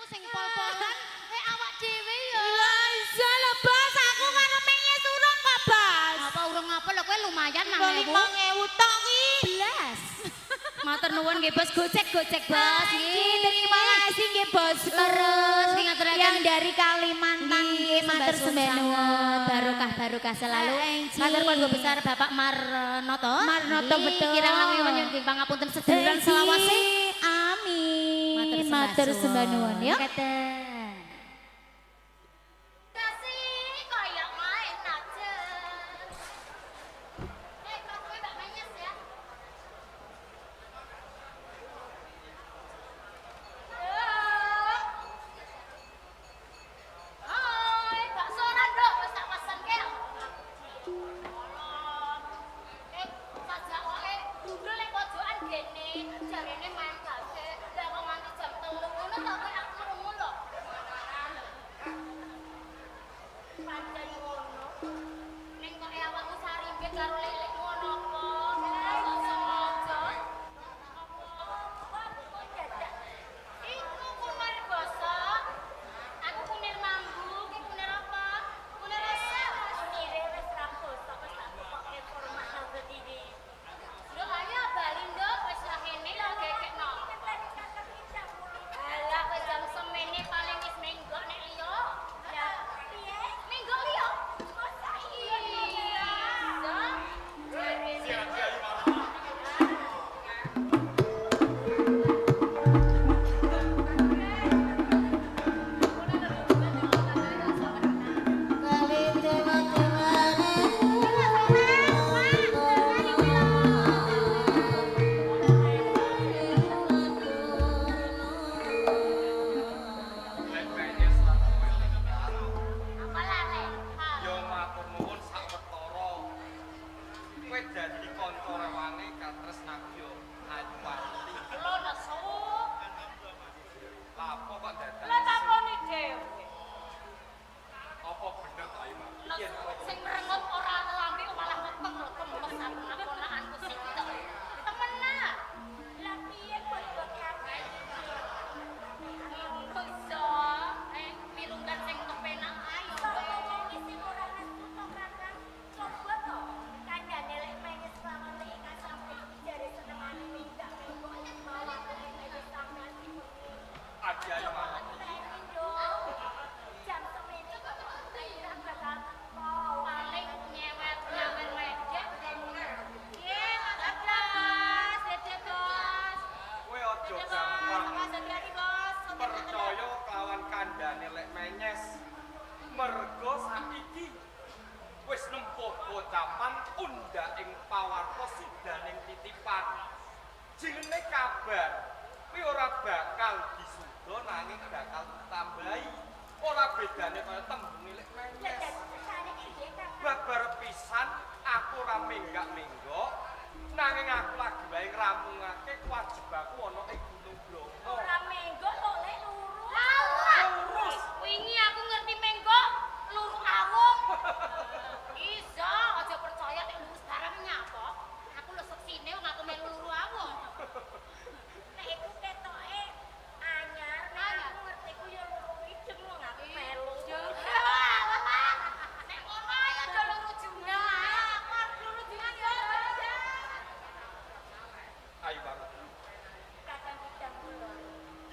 sing pol-polan awak dhewe ya. Lah iya lho Bos, aku karo menye urung kok Bos. Apa urung apa lho kowe lumayan Kok 5.000 tok iki. Blas. Matur nuwun nggih Bos, gocek-gocek Bos nggih. Terima kasih nggih Bos. Terus ngaturaken yang dari Kalimantan nggih matur sembah nuwun. Barokah selalu. Matur nuwun besar Bapak Marnoto. Marnoto betul. Kirang langkung nyuwun nggih pangapunten sedherek selawase. Amin. Matur sembah nuwun ya.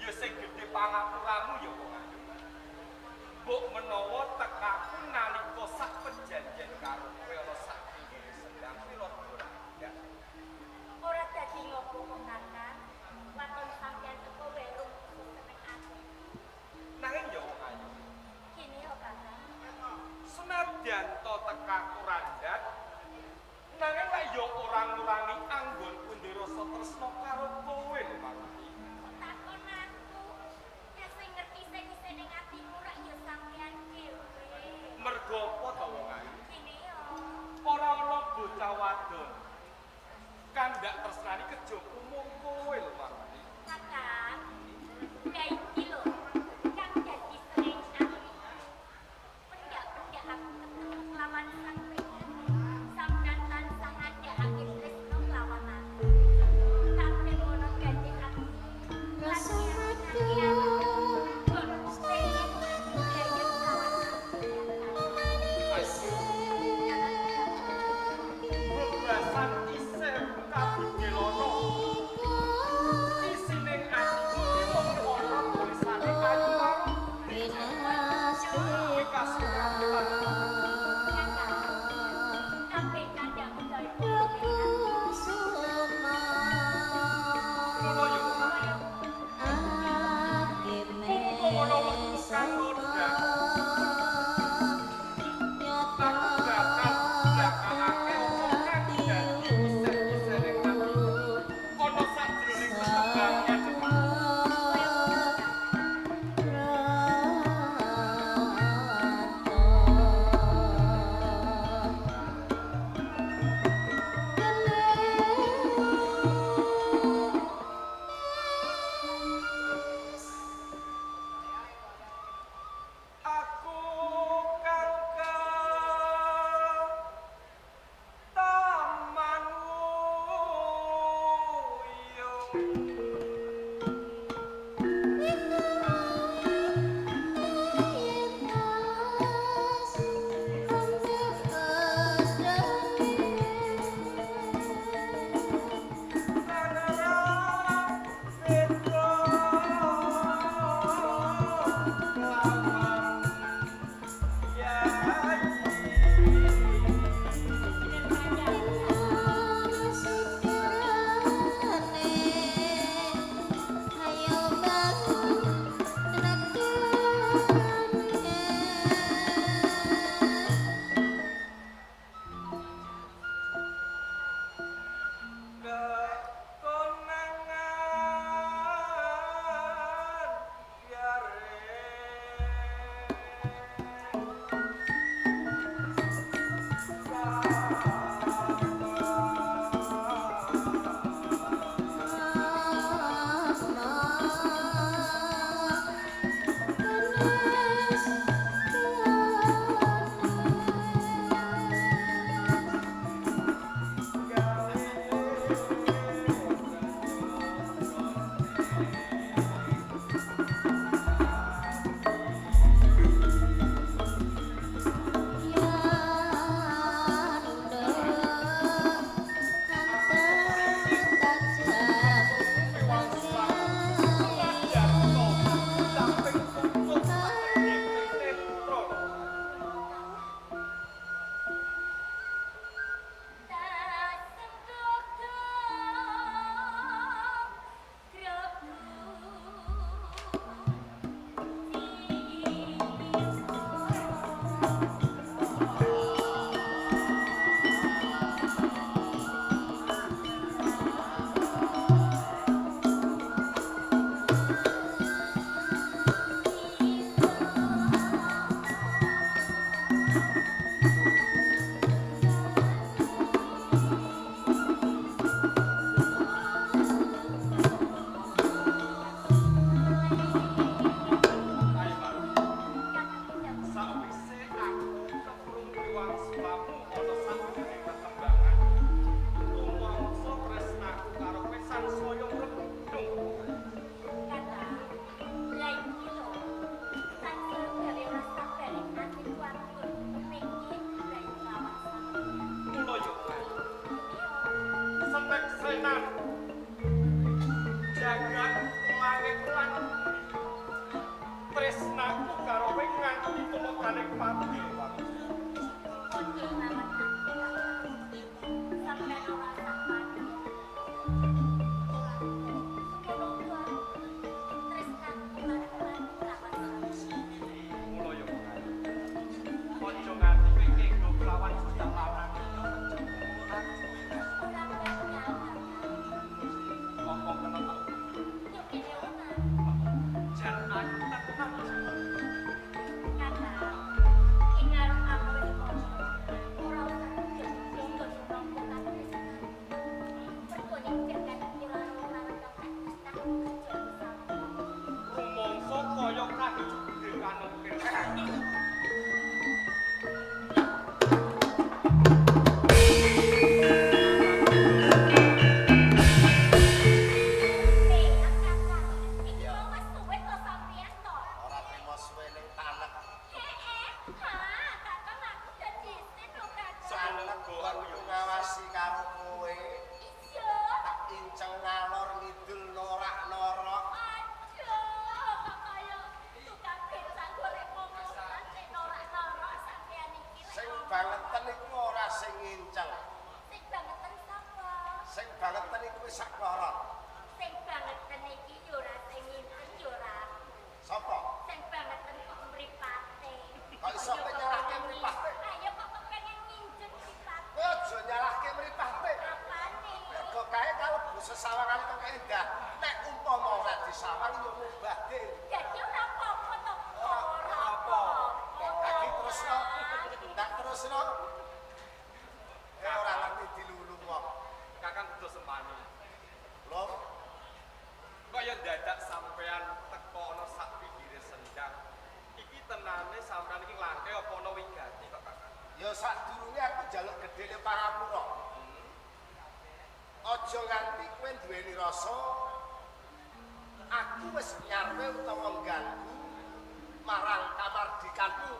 You sing kaning pati. Ojo banget sampai ora sapan. Mula yo. Ojo nganti pikir go lawan bocah lanang. Ngomong kena tak. Jan aku tenan. Rumangsa kaya kadhe kanukil. Ora trimo suwe ning tanek. Sanek kok aku ngawasi karo kowe. Tak inceng ngalor ngidul norak-norok. Sing bangetan iku ora sing inceng. Sing bangetan iku wis sak lorot. Sapa? Kok iso nyalahke mripate? Kowe aja nyalahke mripate. Mergo kae kalebu sesawangan kok endah. Nek umpama ora disawang yo mubahke. Lagi terusno. Ndak terusno. Ora ngerti dilulu kok. Kakang kudu sempani. Lho, Kaya dadak sampean teko ana sak pinggire sendang. Iki tenane sampean iki langke apa ana wigati kok Kakang? ya sadurunge aku njaluk gedene Parapura. Aja nganti kowe duweni rasa aku wis nyarpe utawa ngganggu marang kamardikanmu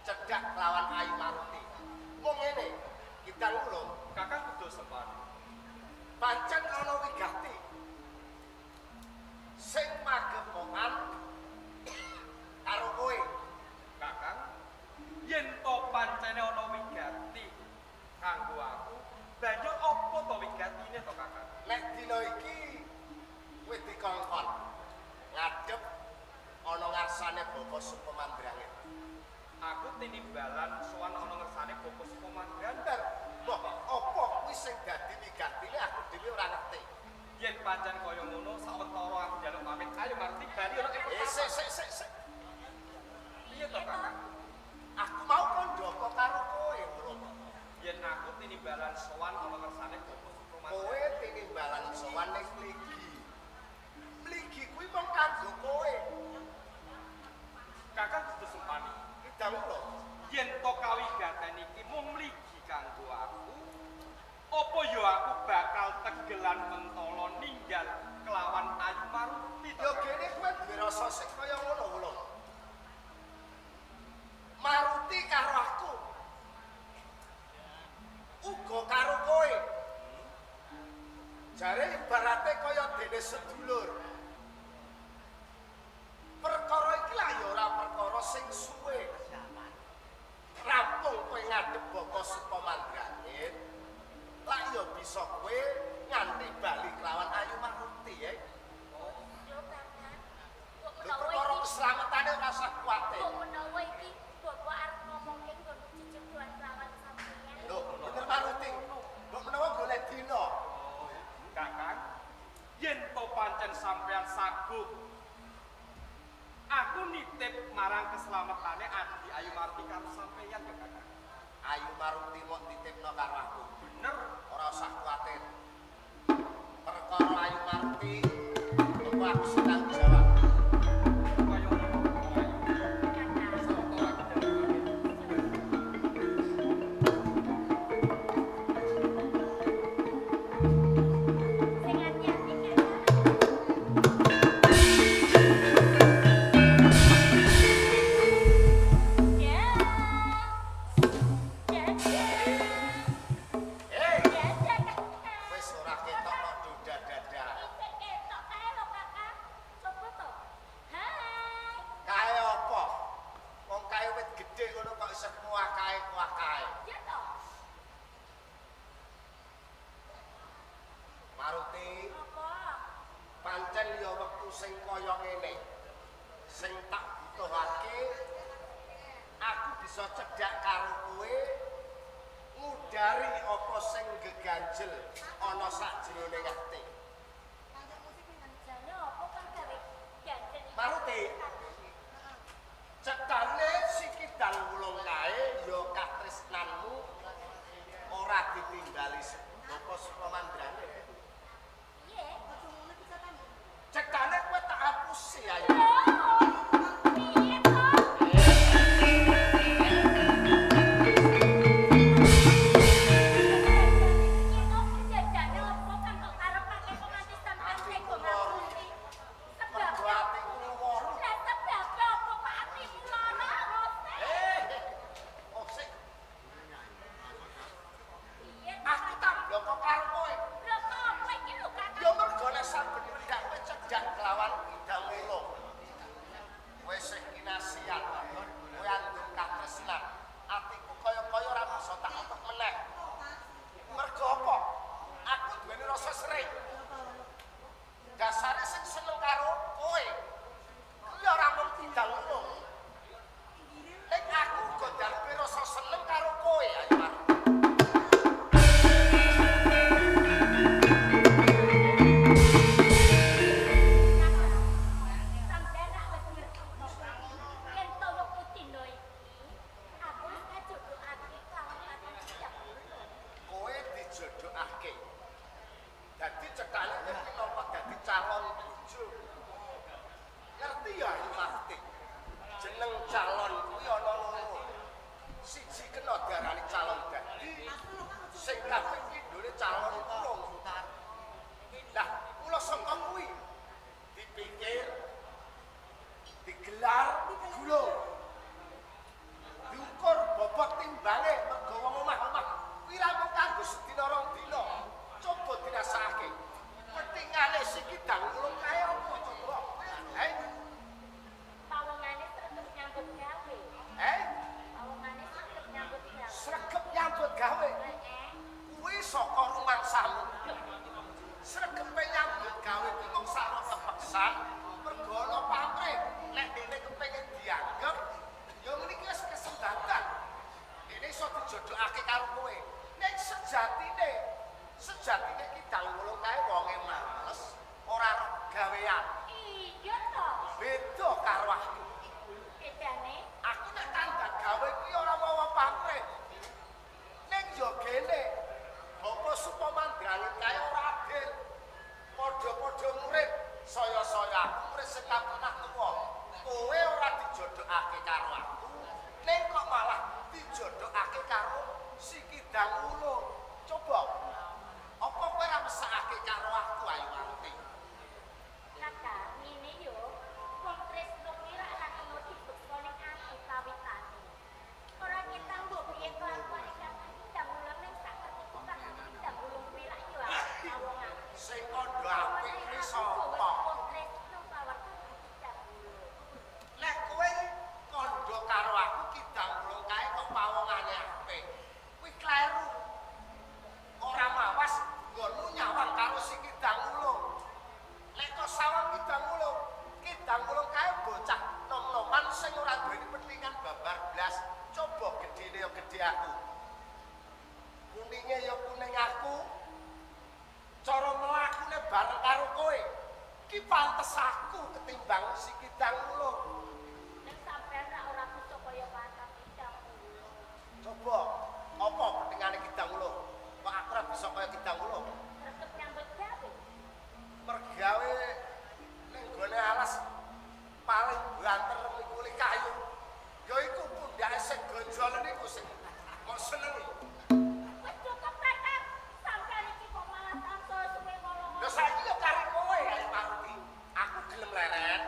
cedhak lawan Ayu Maruti. Mung ngene, kita ulung Kakang kudu sempani. pancen ana wigati sing magepokan karo kowe. Kakang, yen to pancene ana wigati kanggo aku, banjur apa to wigatine to Kakang? Nek dina iki kowe dikongkon ngadep ana ngarsane Bapak Supamandrange. Aku tinimbalan sowan ana ngersane Bapak Supamandran. Bener. Mbah, apa kuwi sing dadi wigatine aku dhewe ora ngerti. Yen pancen kaya ngono sawetara aku njaluk pamit. Ayo Marti bali ana ing Sik. Piye to Kakang? Aku mau kandhaka karo kowe, lho. Yen aku tinimbalan sowan ana ngersane Bapak Supamandran. Kowe tinimbalan sowan ning mligi. Mligi kuwi mung kanggo kowe. Kakang kudu sempani. Kidang lho. Yen to kawigaten iki mung mligi kanggo aku, apa ya aku bakal tegelan mentala ninggal kelawan Ayu Maruti to? Ya kene kowe duwe rasa sing kaya ngono lho. Maruti karo aku. Uga karo kowe. Jare ibarate kaya dene sedulur. Perkara iki lah ya ora perkara sing suwe. Rampung kowe ngadep Bapak Supamandrange. Lah ya bisa kowe nganti bali kelawan Ayu Maruti ya. Lho perkara keselamatan ora usah kuwatir. Lho bener Maruti. Kok menawa golek dina. Kakang, yen to pancen sampean saguh, aku nitip marang keselamatan Adi Ayu Maruti karo sampeyan ya Kakang. Ayu Maruti mok titipno karo aku. Bener. Ora usah kuwatir. Perkara Ayu Maruti kok aku sing tanggung jawab. Kaya ngono Ayu. Sawetara aku njaluk pamit. Hei, wis ora ketok kok duda-dada. bisa cedhak karo kowe ngudari apa sing geganjel ana sakjroning ati. Jane opo kang gawe ganjel iki? Maruti. Cekane sikidang wulung kae ya katresnanmu ora ditinggali apa supamandrane. Piye? Aja ngono bisa kan. Cekane kowe tak hapusi ayo. Piye to? Jajane opo kang kok karepake kok nganti sampean tega ngapusi? Sebab Mergo atiku loro. lah sebab opo kok atimu lara ose? Oh sik, Piye? aku tak bloko karo kowe. Lho kok kowe iki lho kakak. Ya mergo nek saben wedak kowe cedhak kelawan idang welo. Kowe sing kinasian, kowe andum katresnan. Atiku kaya-kaya ora bisa tak otot meneh. Mergo apa? Aku duweni rasa sering. Dasare sing seneng karo kowe. Kuwi ora mung idang welo. Nek aku uga darbe rasa seneng karo kowe, ayo Mar. Sampeyan nak wis ngerti yen to wektu dina iki aku wis kajodohake kelawan kakak siap. Kowe dijodhokake. Dadi cekane kowe minangka dadi calon bojo. Ngerti ya ngerti. Jeneng calon kuwi ana loro. Siji kena diarani calon dadi, sing kaping pindhone calon ulung. Lah, kula saka kuwi dipikir digelar gulung. Diukur bobot timbange mergo wong omah-omah kuwi ra mung kanggo sedina rong dina. Coba dirasakake. Pentingane sikidang ulung kae apa coba? Pawongane tetep nyambut gawe. Pawongane tetep nyambut gawe. Sregep nyambut gawe. Kuwi saka rumangsamu. Sregepe nyambut gawe kuwi mung sarana tepeksan mergo ana pamrih. Nek dene kepengin dianggep ya ngriki wis kesempatan. Dene iso dijodhokake karo kowe. Nek sejatine kidang wulung kae wonge males, ora arep gawean. Iya to. Beda karo aku. Bedane Aku nek tandak gawe kuwi ora mawa pamrih. Ning yo gene apa supamandrane kae ora adil. Padha-padha murid, saya-saya aku murid sing kapunah tuwa. Kowe ora dijodhokake karo aku, ning kok malah dijodhokake karo sikidang ulung. Coba apa kowe ora mesakake karo aku ayo ngerti. kakak ngene yo. Wong tresno kuwi ra ana kena dibeksa ning ati kawitane. Ora kita mbok piye kelakuane kakak ndang ulang ning sak ketiku kakak ndang ulung kuwi ra yo pawongan. Sing kandha apik kuwi sapa? Wong tresno kawat ndang ulung. Nek kowe kandha karo aku kidang ulung kae kok pawongane apik. Kuwi kleru. Ora mawas nggonmu nyawang karo si kidang ulung. Nek kok sawang kidang ulung kae bocah nom-noman sing ora duweni pentingan babar blas. Coba gedene ya gedhe aku. Kuninge ya kuning aku. Cara mlakune bareng karo kowe. Ki pantes aku ketimbang si kidang ulung. Nek sampean ra ora bisa kaya kakak ndang ulung. Coba apa pentingane kidang ulung? Kok aku ora bisa kaya kidang ulung? Tetep nyambut gawe. Mergawe ning gone alas paling banter niku li kayu. Ya iku pundhake sing gonjol niku sing kok seneng. Wis cukup kakak. Sampean iki kok malah tansah suwe ngomong. Lah saiki yo karo kowe ayo Maruti. Aku gelem leren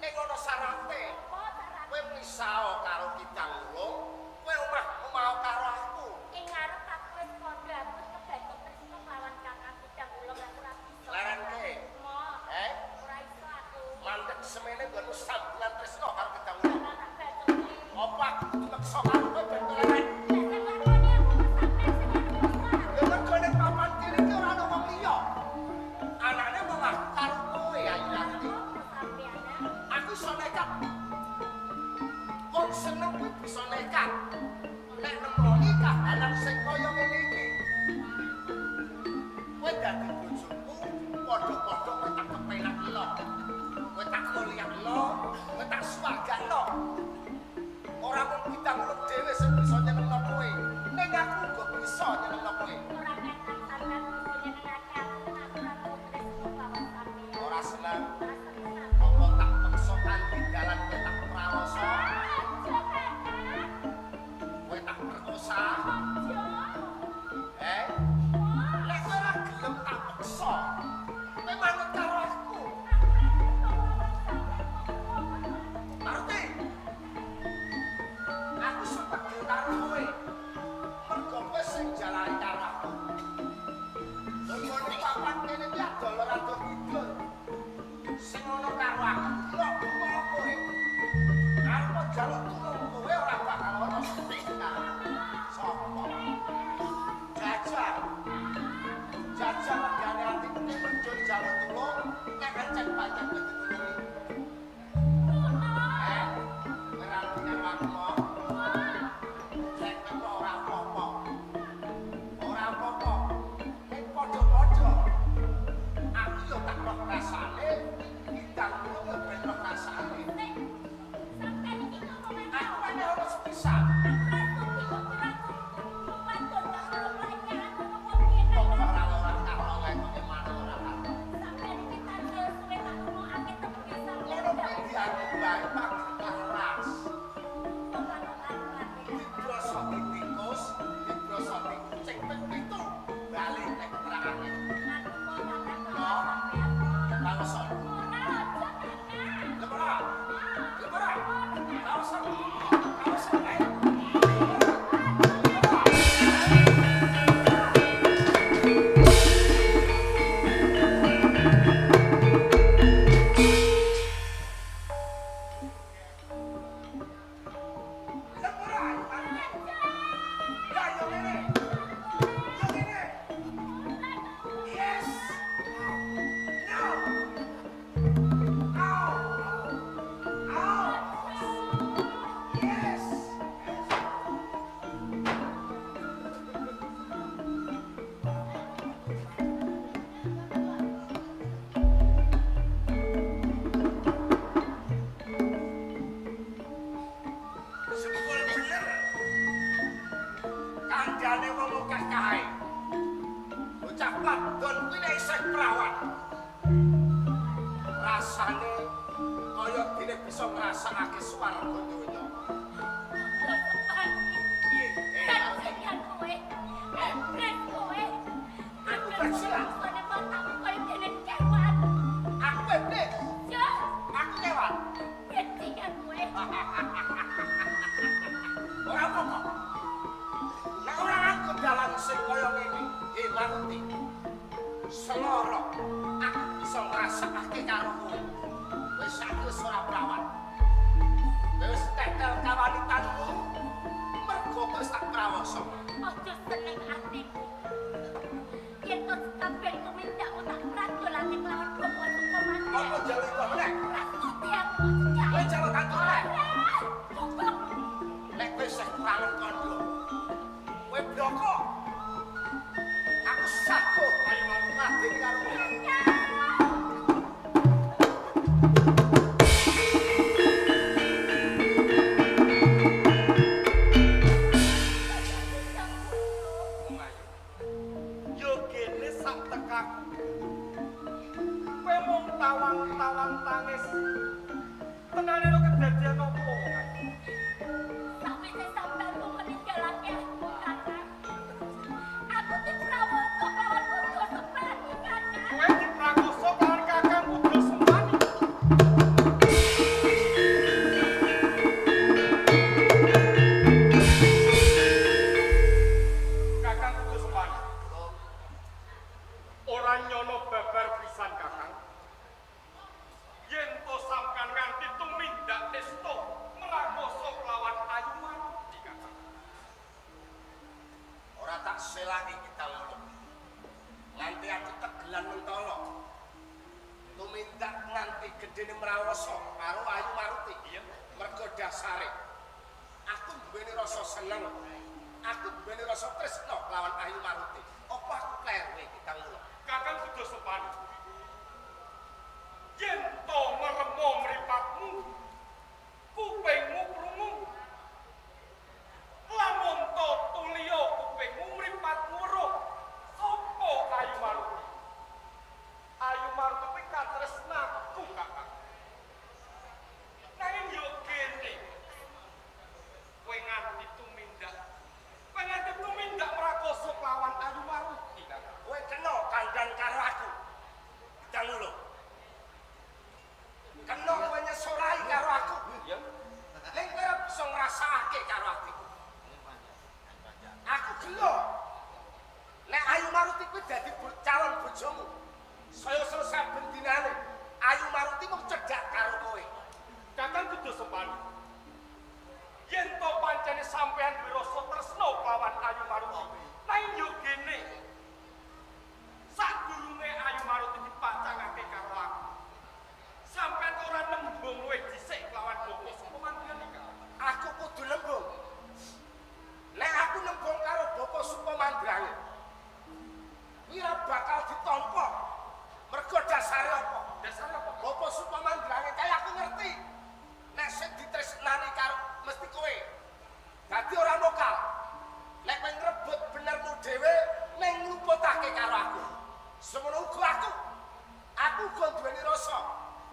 ning ana sarate. Apa saran? Kowe misao karo kidang ulung, kowe omah mau karo aku. Ing ngarep aku wis padha aku kebagi tresno lawan kakak ndang ulung aku ra bisa. Lerenke. Mo. Eh, Ora iso aku. mandek semene nggonmu sambungan tresno karo kidang ulung. Ora tak bacok. Apa aku kudu maksa karo kowe ben leren? Lah sing lakoni aku seneng kuwi bisa nekat. Nek nemoni kahanan sing kaya ngene iki. Kowe dadi bojoku, padha-padha kowe tak kepenak lo. Kowe tak kuliah lo, kowe tak swagakno. Ora mung pitangulung dhewe sing bisa nyenengno kowe. Ning aku uga bisa nyenengno kowe. Ora kentang sampean kudu nyenengake aku nek aku tresno kawon sampean. Ora seneng. Ora seneng. Apa tak peksa kanthi dalan kowe tak prawoso. Aja kakak. Kowe tak perkosa. Aja. Nek kowe ora gelem tak peksa. Kowe manut karo aku. Ngerti? Aku sepegel karo kowe. Mergo kowe sing jalani karo aku. Lha nek papan kene iki adol ora do kidul. Sing ono karo aku kok kowe. Arep jaluk tulung kowe ora bakal ono sepisan. Sopo? Jajal. Jajal regane ati kene menjur jaluk tulung nek encen pancen ditulungi. Ora punya aku kok. Cek kok ora apa-apa. Ora apa-apa. Nek padha-padha. Aku yo tak roh rasane, kita yo ben roh rasane. Sampeyan iki ngomong Aku kan ora sepisan. Kok ora ora karo wae kok mana ora karo. Loro iki aku bae pak keras. Dibroso tikus, dibroso kucing ping 7 bali nek keterangannya. Langsung. Lepora. Lepora. Langsung. Langsung ae. Sepul bener. Kandhane wong akeh kae. Bocah wadon kuwi nek isih prawan. Rasane kaya dene bisa ngrasakake swarga donya. Aku iblis, aku kewan. Ora apa-apa. Nek ora aku dalan sing kaya ngene, Maruti. Seloro aku bisa ngrasakake karo kowe. Wis aku ora prawan. Wis tetel kawanitanmu. Mergo wis tak prawoso. Ojo seneng atiku. Yen kok kabeh kumindakmu tak pratulake kelawan bapa sukoman. Apa jaluk kok meneh? Rasuti aku sejak. Kowe jaluk kantor meneh. Cukup. Nek kowe isih kurang kandha. Kowe bloko. Aku sakut ayo mati karo kowe. Yo kene sak tekaku. Kowe mung tawang-tawang tangis. Tenane lo kedadian opo wong ayu? Sawise sampeyan meninggalake aku, Kakang. Aku diprawoso kelawan Putra Sempani, Kakang. Kowe diprakoso karo Kakang Putra Sempani. Kakang Putra Sempani. Ora nyono babar pisan Kakang. Yen to sampean nganti tumindak esto merakoso kelawan Ayu Maruti Kakang. Ora tak selaki kita loro. Nganti aku tegelan mentolo. Tumindak nganti gedene mrawoso karo Ayu Maruti. Iya, mergo dasare Aku duweni rasa seneng. Aku duweni rasa tresna lawan Ayu Maruti. Apa aku kleru iki Kang Mula? Kakang sudah sopan. Yen to meremo mripatmu, kupingmu krungu. Lamun to tuliya kupingmu mripatmu weruh. Sapa Ayu Maruti? Ayu Maruti kuwi katresnaku, Kakang. Nanging yo kene. Kowe nganti tumindak. Kowe nganti tumindak mrakoso lawan Ayu Maruti, Kakang. Kowe kena kandhang karo aku. Kang Mula. Kena kowe nyesorai karo aku. Ya. Ning kowe bisa ngrasakake karo atiku. Aku gelo. Nek Ayu Maruti kuwi dadi calon bojomu. Saya saben dinane Ayu Maruti mung cedhak karo kowe. Kakang kudu sopan. Yen to pancene sampean duwe rasa tresna lawan Ayu Maruti, nanging yo kene. Sadurunge Ayu Maruti dipacangake karo aku. Sampean ora nembung luwih dhisik lawan Bapak Sukomandrani, Kakang. Aku kudu nembung. Nek aku nembung karo Bapak Sukomandrani, kuwi ora bakal ditampa. Mergo dasare apa? Dasar apa? Bapak Sukomandrani kaya aku ngerti. Nek sing ditresnani karo mesti kowe. Dadi ora lokal. Nek kowe ngrebut benermu dhewe ning ngluputake karo aku. Semono uga aku. Aku uga duweni rasa.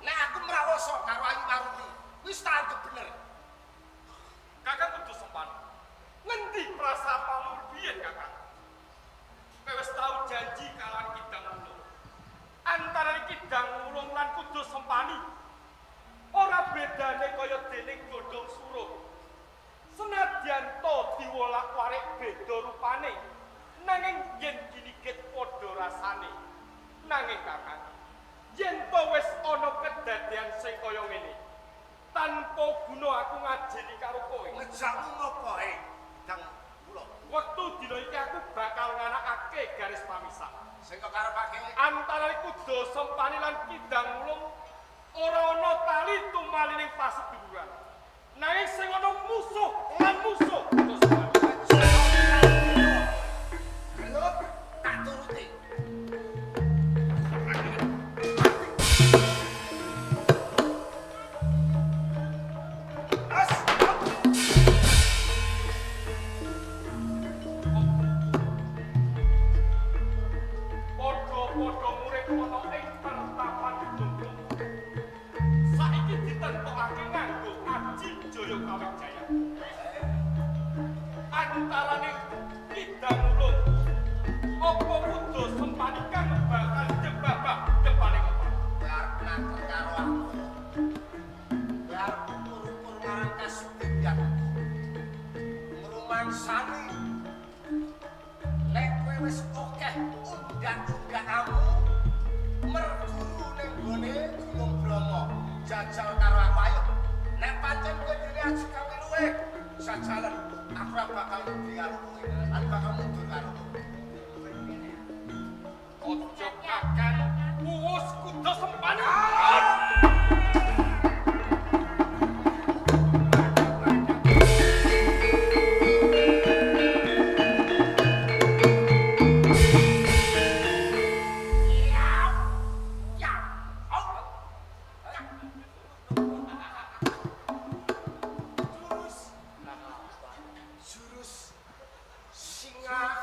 Nek aku mrawasa karo Ayu Maruti, wis tak anggap bener. Kakang kudu sopan. Ngendi prasapamu biyen, Kakang? Kowe wis tau janji kalawan Kidang Wulung. Antara Kidang Wulung lan kudu sempani. Ora bedane kaya dene godhong suruh. Senadyan to diwolak-walik beda rupane, nanging yen dinikit padha rasane. Nanging Kakang, yen to wis ana kedadian sing kaya ngene, tanpa guna aku ngajeni karo kowe. Ngejakmu ngopo ae, Kang Mula? Wektu dina iki aku bakal nganakake garis pamisah Sing kok karepake antara Kuda Sempani lan Kidang Wulung. Ora ana tali tumalining paseduluran. Nanging sing ana musuh lan musuh Kuda Sempani. gelut tak turuti. As, Padha-padha murid ana ing pertapan Gunung. Saiki ditentokake nganggo Aji Jaya Kawijaya. Antarane Kidang Wulung apa Kuda Sempani kang bakal jebabak depane kepala. biar naker karo aku. Biar ukur-ukur marang kasubdyan. Ngrumangsani nek kowe wis akeh undak-undakmu merguru ning gone Gunung Bromo jajal karo aku ayo. Nek pancen kowe dhewe aji kawin luwe sajalan aku ora bakal mudi karo kowe lan bakal mundur karo kowe. Ojo kakan puus Kuda Sempani. Jurus singa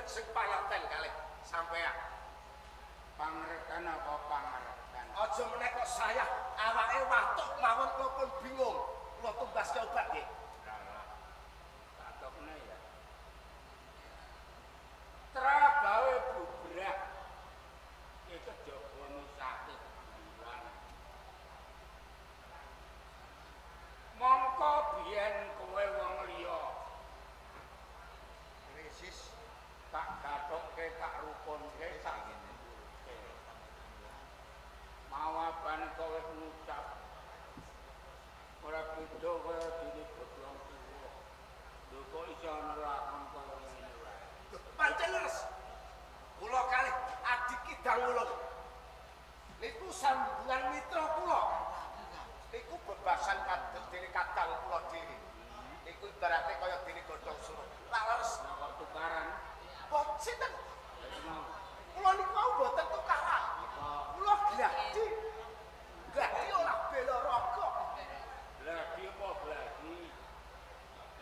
sing pangerten kalih sampean. Pangerten apa pangerten? Aja meneh kok saya awake watuk mawon kula pun bingung. Kula tumbas ke obat nggih. Lah. Patokne ya. Trabawe bubrak. Iki kejaba misake kebulan. Mongko biyen kowe wong liya. Krisis Tak gathokke tak rukunke tak ngene. Mawaban kowe ngucap ora beda kaya dene godhong tuwa. Lho kok iso ana lakon kaya ngene wae. pancen leres. Kula kalih adik Kidang Wulung. Niku sambungan mitra kula. Niku bebasan kados dene kadang kula dhewe. Niku ibarate kaya dene godhong suruh. Lah leres Kok tukaran? kok sinten? Wis mau. Kula niku mau mboten tukaran. Kula gladi. Gladi ora bela raga. Gladi apa gladi?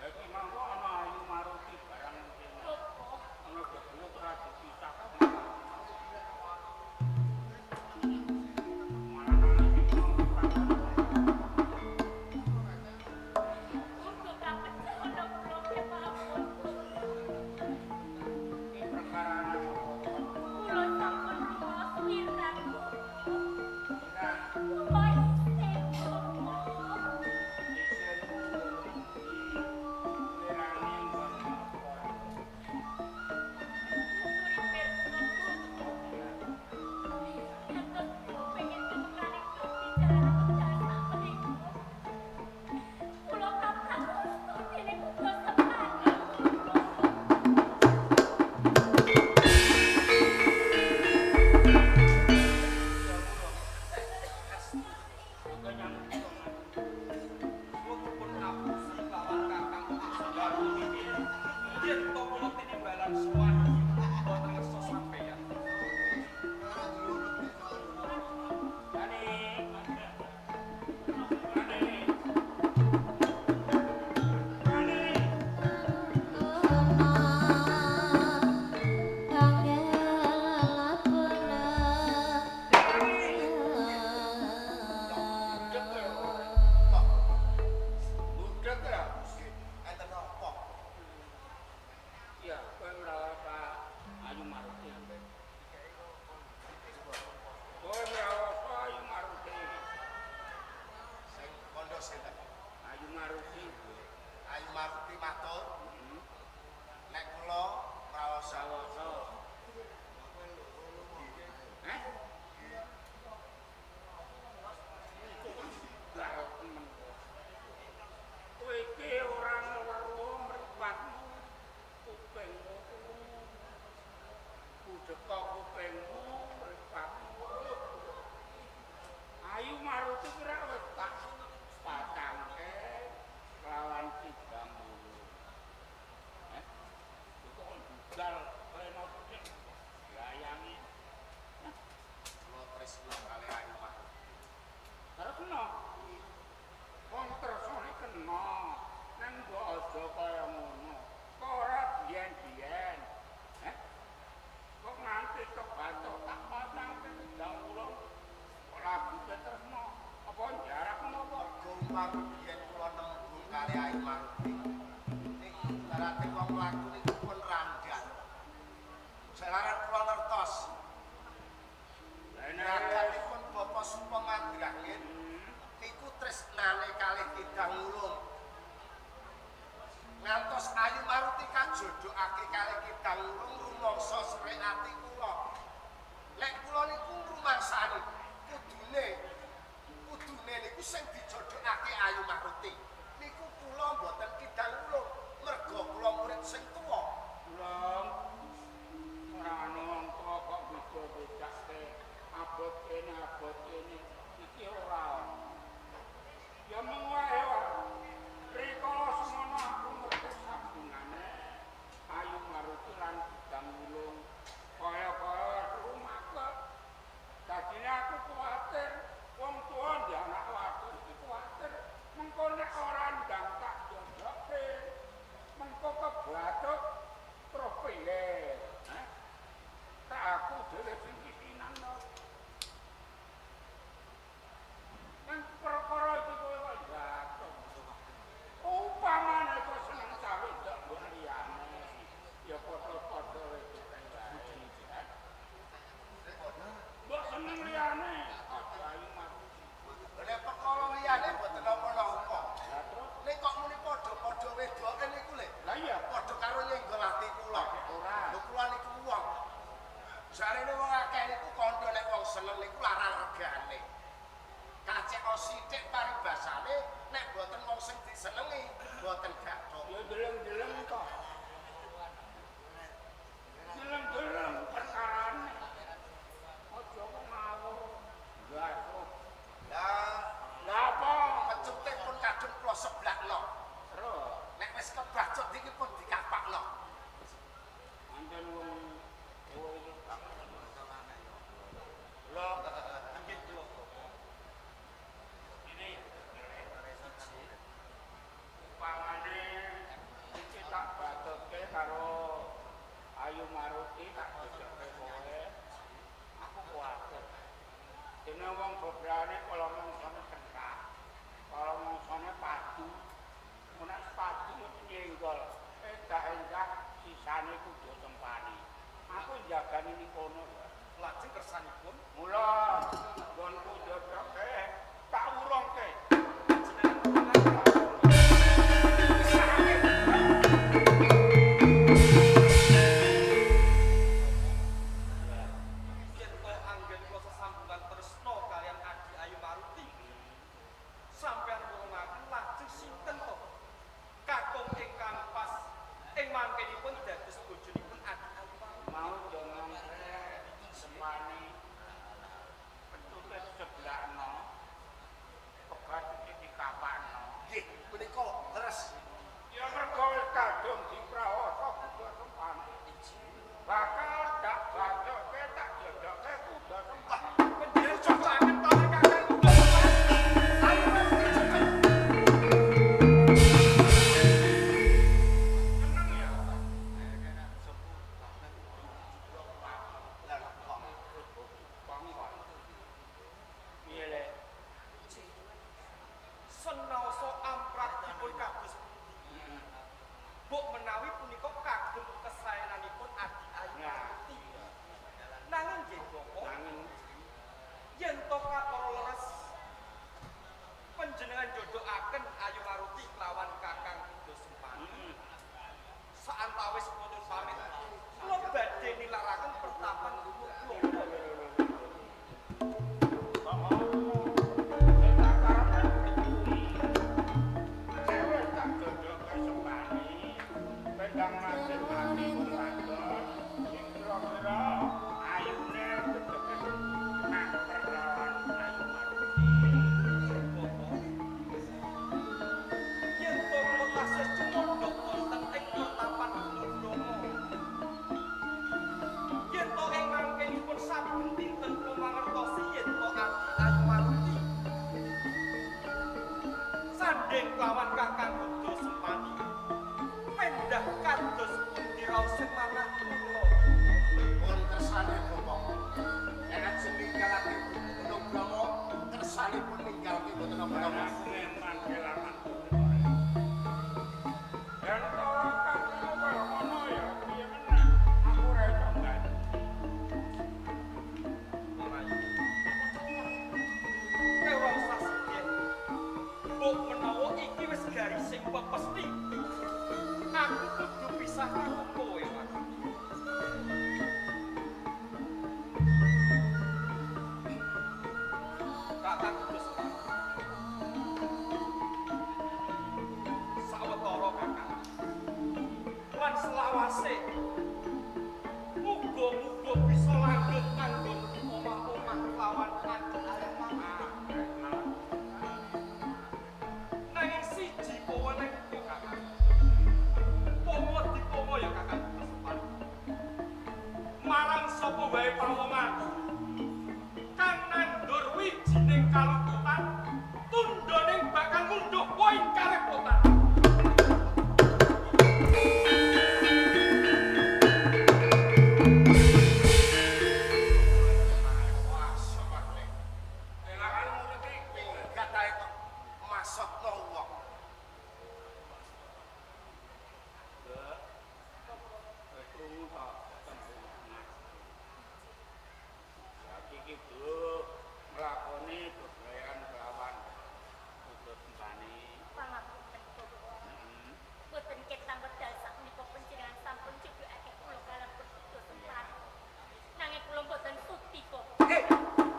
Ya iki mangko ana ayu maruti barang kene. Ana geblek ora dipisah. Untuk dapat seorang blok yang mampu. Iki perkara Pulau sampun ruas wirang. Irang Pulau istimewa. Pun ngapusi lawan kakang Baru iki yen to kula tinimbalan suwani boten ngersa sampeyan. Budek ya? Enten apa? Iya, kowe ngrawat Pak Ayu Maruti. Kowe ngrawat Pak Ayu Maruti. Sing kandha sinten? Ayu Maruti. Ayu Maruti matur. Nek kula raos Sawasa. Heh? Lah temen. Kowe iki ora ngeweruh mripatmu. Kupingmu. Budeka kupingmu mripatmu. Ayu Maruti kira wis tak patangke lawan Kidang Wulung. Itu kan budal kena kucing. Layangi. kula tresna kalih Ayu Maruti. Terus kena. Wong tresone kena. Nang mbok aja kaya ngono. Kok ora biyen-biyen. Kok nganti kebatok tak patang Kidang Wulung. Kok lagu tresno. Apa jarak menapa? Gumpang biyen kula nembung kalih Ayu Maruti. Niku ibarate wong laku niku pun randhan. Jalaran kula ngertos. Raganipun Bapak Supamandrangin niku tresnane kalih Kidang Wulung. Ngantos Ayu Maruti kajodohake kalih Kidang Wulung rumangsa srek ati kula. Lek kula niku rumangsani kudune niku sing dijodohake Ayu Maruti. Niku kula mboten Kidang Wulung merga kula murid sing tuwa. Wulung ora ana wong tuwa kok beda-bedake abot kene iki ora ana. Ya mung wae wae. Rikala semono aku ngerti sabungane Ayu Maruti lan Kidang Wulung kaya-kaya rumahku. Dadine aku kuwatir wong tuwa ndek anak wadon iki kuwatir mengko nek ora ndang tak jodoke mengko kebat jagani ning kono ya. Lajeng kersanipun Mula nggonku jodoke tak urungke. yen to anggen kula sesambungan tresna kalian Adi Ayu Maruti. Sampeyan ngurungaken lajeng sinten to? Kakung ingkang pas ing mangkenipun dados bojonipun Adi Ayu Maruti. Mau jangan semani pentute sebelahno kebatike dikapakno. Nggih, menika leres. Ya mergo wis kadung diprawasa kudu sempan. Bakal tak bacoke tak jodoke kudu sempan. Panjenengan cobaken to Kakang kudu sempan. Seneng ya. Piye le? Senaosa ampratipun kados pundi. Mbok menawi punika kagem kesaenanipun Adi Ayu Maruti. Nanging nggih Bapak, Nanging yen to katara leres panjenengan jodohaken Ayu Maruti kelawan Kakang Kudu Sempani. Saantawis pun pamit, kula badhe nilaraken pertapan kula. Yen to kula tasih cumondhok wonten ing pertapan kula Bromo. Yen to ing mangkenipun saben dinten kula mangertosi yen to Adi Ayu Maruti. Sanding kelawan Kakang Kudu Sempani. Mendah kados pundi raosing manah kula. Pun kersane Bapak. Yen ajeng ninggalake Gunung Bromo, kersanipun ninggalake boten napa-napa. Ora usah sedih. Mbok menawa iki wis garising pepesti. Aku kudu pisah karo kowe, Mas. Kakang Kudu Sempani. Sawetara Kakang. Lan selawase. Muga-muga bisa lanjut anggon omah-omah lawan Adi Ayu Maruti. Nanging siji pewenang kok Kakang. Pomo dipomo ya Kakang Kudu Sempani. Marang sapa wae pawongan. Kang nandur wijining kaluputan, tundhoning bakal ngunduh poin karepotan. Wah, sobat. Elakan murid iki gatahe kok masokno wong. Nglakoni bebrayan kelawan Kudu Sempani. Pangapunten Bapak. Boten ketang wedal sakmenika panjenengan sampun jebloake kula kalian Kudu Sempani. Nanging kula boten sukti Bapak.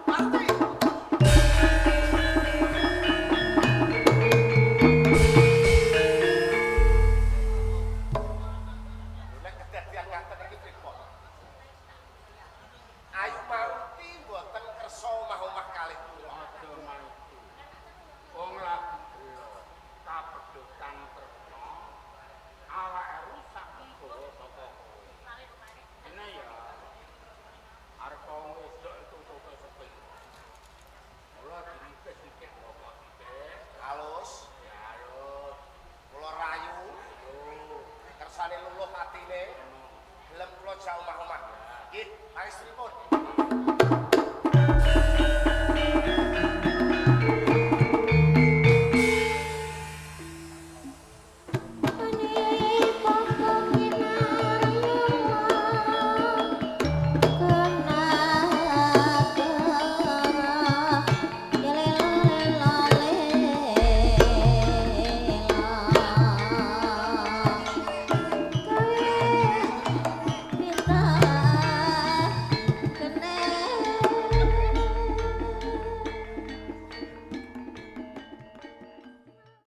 Maruti. Nek kedadian ngaten iki pripun? Ayu Maruti mboten kersa omah-omah kalih kula. Aja maiku. Wong lagi bela kapedutan tresna. Awake rusak nggawa saka kowe. Ini ya arep wong wedok itu kok sepi. Mula dinikah sikit bapak sikit. Halus, Ya halus. kula rayu, Yo. kersane luluh atine, gelem kula jauh omah-omah. Nggih, pangestripun. Ngono.